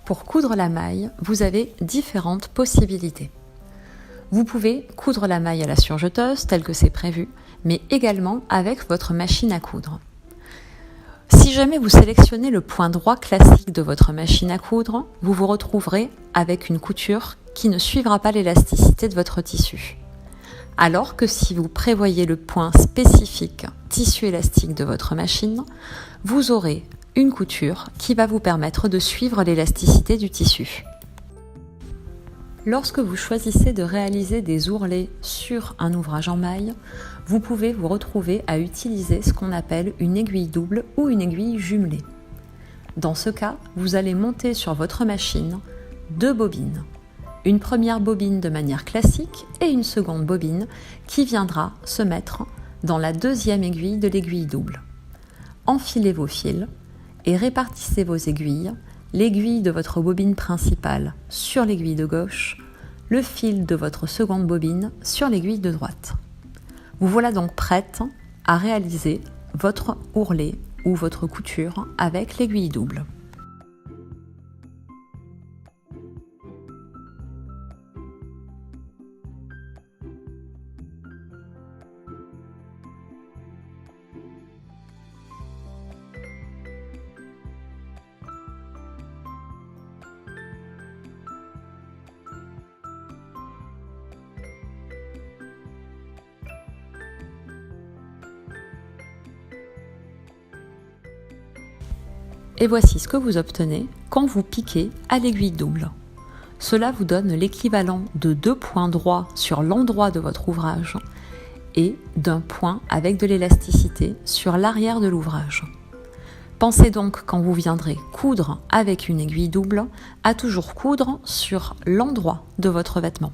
Pour coudre la maille, vous avez différentes possibilités. Vous pouvez coudre la maille à la surjeteuse, tel que c'est prévu, mais également avec votre machine à coudre. Si jamais vous sélectionnez le point droit classique de votre machine à coudre, vous vous retrouverez avec une couture qui ne suivra pas l'élasticité de votre tissu. Alors que si vous prévoyez le point spécifique tissu élastique de votre machine, vous aurez une couture qui va vous permettre de suivre l'élasticité du tissu. Lorsque vous choisissez de réaliser des ourlets sur un ouvrage en maille, vous pouvez vous retrouver à utiliser ce qu'on appelle une aiguille double ou une aiguille jumelée. Dans ce cas, vous allez monter sur votre machine 2 bobines. Une première bobine de manière classique et une seconde bobine qui viendra se mettre dans la deuxième aiguille de l'aiguille double. Enfilez vos fils et répartissez vos aiguilles, l'aiguille de votre bobine principale sur l'aiguille de gauche, le fil de votre seconde bobine sur l'aiguille de droite. Vous voilà donc prête à réaliser votre ourlet ou votre couture avec l'aiguille double. Et voici ce que vous obtenez quand vous piquez à l'aiguille double. Cela vous donne l'équivalent de 2 points droits sur l'endroit de votre ouvrage et d'un point avec de l'élasticité sur l'arrière de l'ouvrage. Pensez donc, quand vous viendrez coudre avec une aiguille double, à toujours coudre sur l'endroit de votre vêtement.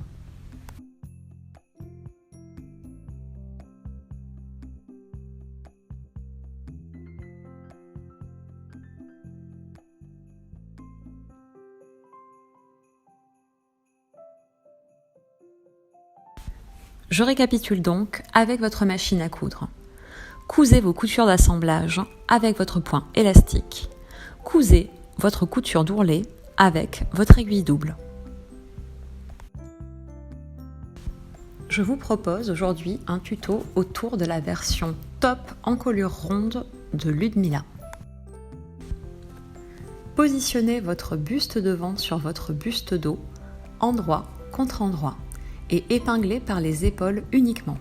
Je récapitule donc avec votre machine à coudre. Cousez vos coutures d'assemblage avec votre point élastique. Cousez votre couture d'ourlet avec votre aiguille double. Je vous propose aujourd'hui un tuto autour de la version top encolure ronde de Ludmilla. Positionnez votre buste devant sur votre buste dos, endroit contre endroit, et épinglez par les épaules uniquement.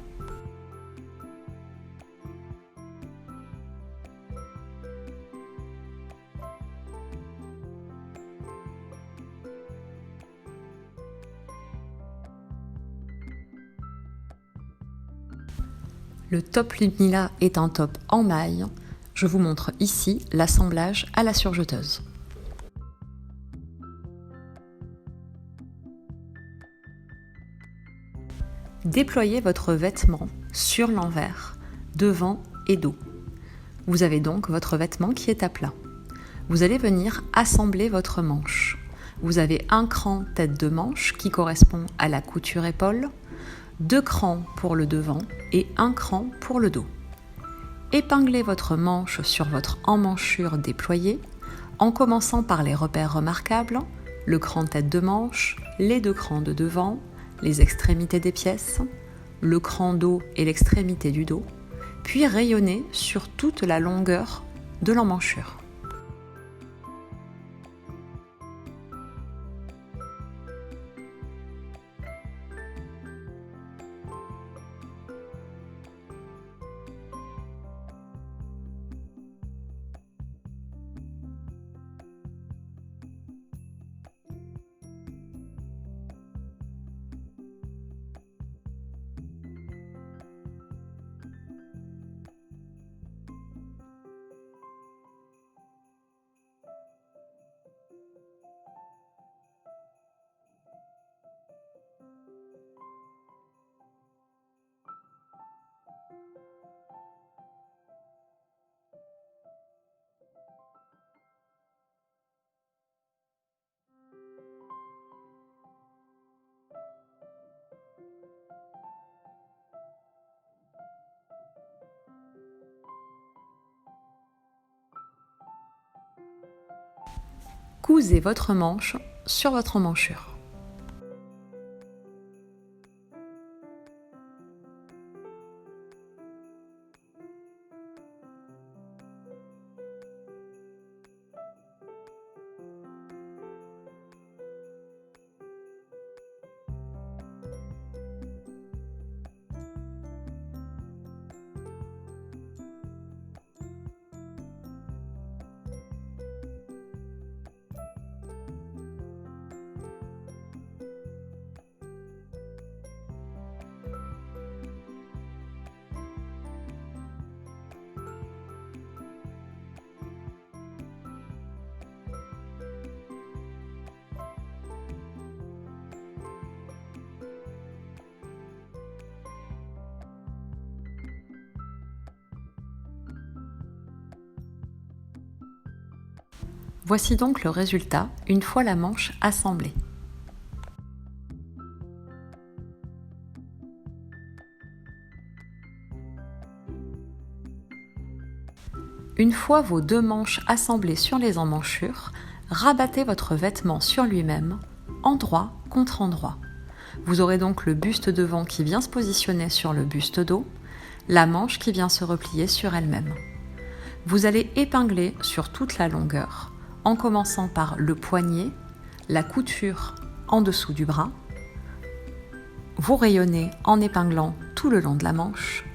Le top Ludmilla est un top en maille. Je vous montre ici l'assemblage à la surjeteuse. Déployez votre vêtement sur l'envers, devant et dos. Vous avez donc votre vêtement qui est à plat. Vous allez venir assembler votre manche. Vous avez un cran tête de manche qui correspond à la couture épaule, 2 crans pour le devant et 1 cran pour le dos. Épinglez votre manche sur votre emmanchure déployée en commençant par les repères remarquables, le cran tête de manche, les 2 crans de devant, les extrémités des pièces, le cran dos et l'extrémité du dos, puis rayonnez sur toute la longueur de l'emmanchure. Cousez votre manche sur votre emmanchure. Voici donc le résultat une fois la manche assemblée. Une fois vos deux manches assemblées sur les emmanchures, rabattez votre vêtement sur lui-même, endroit contre endroit. Vous aurez donc le buste devant qui vient se positionner sur le buste dos, la manche qui vient se replier sur elle-même. Vous allez épingler sur toute la longueur, en commençant par le poignet, la couture en dessous du bras. Vous rayonnez en épinglant tout le long de la manche,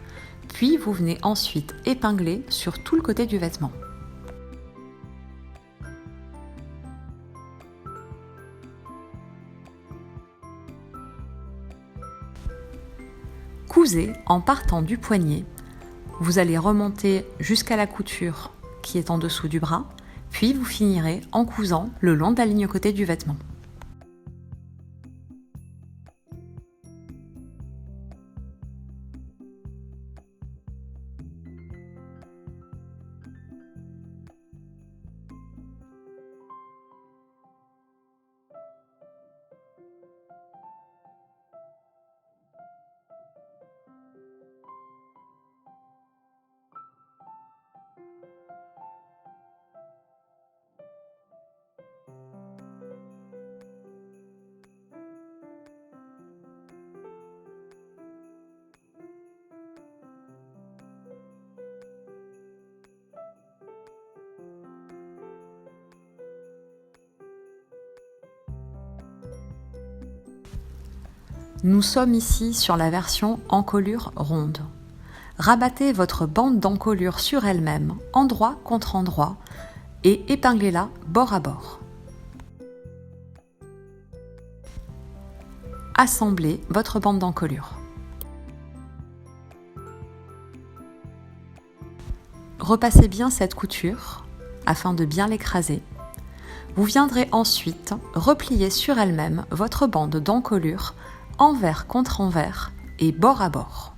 puis vous venez ensuite épingler sur tout le côté du vêtement. Cousez en partant du poignet. Vous allez remonter jusqu'à la couture qui est en dessous du bras, puis vous finirez en cousant le long de la ligne côté du vêtement. Nous sommes ici sur la version encolure ronde. Rabattez votre bande d'encolure sur elle-même, endroit contre endroit, et épinglez-la bord à bord. Assemblez votre bande d'encolure. Repassez bien cette couture afin de bien l'écraser. Vous viendrez ensuite replier sur elle-même votre bande d'encolure envers contre envers et bord à bord.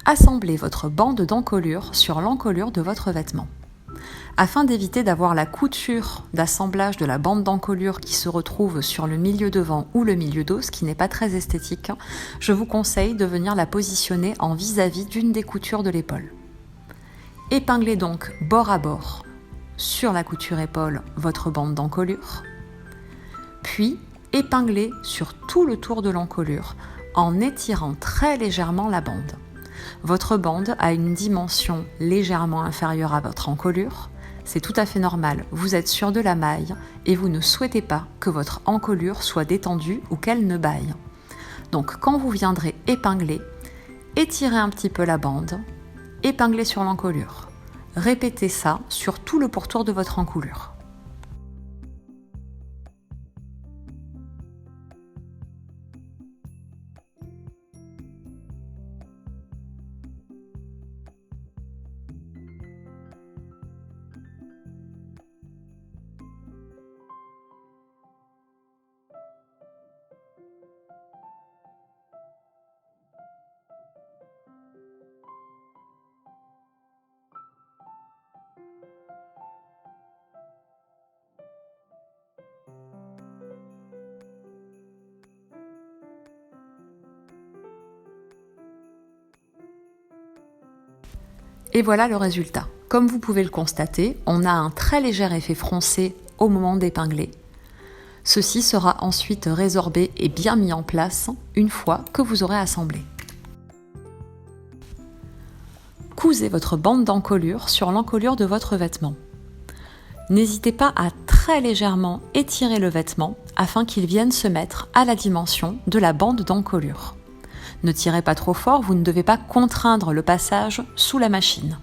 Assemblez votre bande d'encolure sur l'encolure de votre vêtement. Afin d'éviter d'avoir la couture d'assemblage de la bande d'encolure qui se retrouve sur le milieu devant ou le milieu dos, ce qui n'est pas très esthétique, je vous conseille de venir la positionner en vis-à-vis d'une des coutures de l'épaule. Épinglez donc bord à bord sur la couture épaule votre bande d'encolure, puis épinglez sur tout le tour de l'encolure en étirant très légèrement la bande. Votre bande a une dimension légèrement inférieure à votre encolure. C'est tout à fait normal, vous êtes sur de la maille et vous ne souhaitez pas que votre encolure soit détendue ou qu'elle ne baille. Donc quand vous viendrez épingler, étirez un petit peu la bande, épinglez sur l'encolure. Répétez ça sur tout le pourtour de votre encolure. Et voilà le résultat. Comme vous pouvez le constater, on a un très léger effet froncé au moment d'épingler. Ceci sera ensuite résorbé et bien mis en place une fois que vous aurez assemblé. Cousez votre bande d'encolure sur l'encolure de votre vêtement. N'hésitez pas à très légèrement étirer le vêtement afin qu'il vienne se mettre à la dimension de la bande d'encolure. Ne tirez pas trop fort, vous ne devez pas contraindre le passage sous la machine.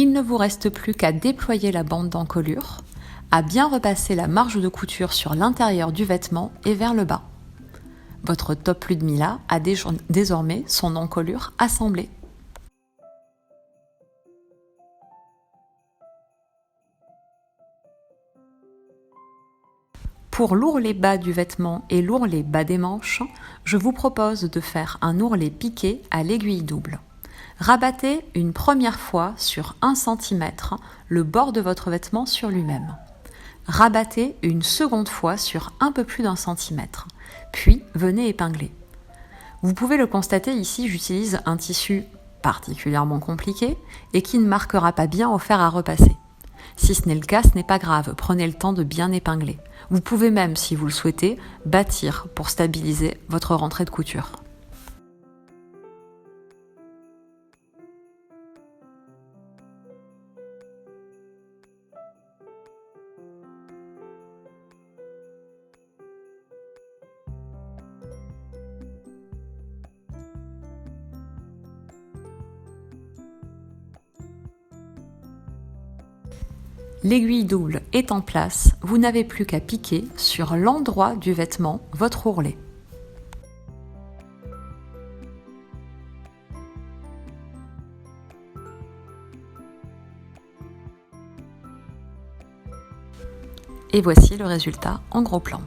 Il ne vous reste plus qu'à déployer la bande d'encolure, à bien repasser la marge de couture sur l'intérieur du vêtement et vers le bas. Votre top Ludmilla a désormais son encolure assemblée. Pour l'ourlet bas du vêtement et l'ourlet bas des manches, je vous propose de faire un ourlet piqué à l'aiguille double. Rabattez une première fois sur 1 cm le bord de votre vêtement sur lui-même. Rabattez une seconde fois sur un peu plus d'1 cm, puis venez épingler. Vous pouvez le constater ici, j'utilise un tissu particulièrement compliqué et qui ne marquera pas bien au fer à repasser. Si ce n'est le cas, ce n'est pas grave, prenez le temps de bien épingler. Vous pouvez même, si vous le souhaitez, battir pour stabiliser votre rentrée de couture. L'aiguille double est en place, vous n'avez plus qu'à piquer sur l'endroit du vêtement votre ourlet. Et voici le résultat en gros plan.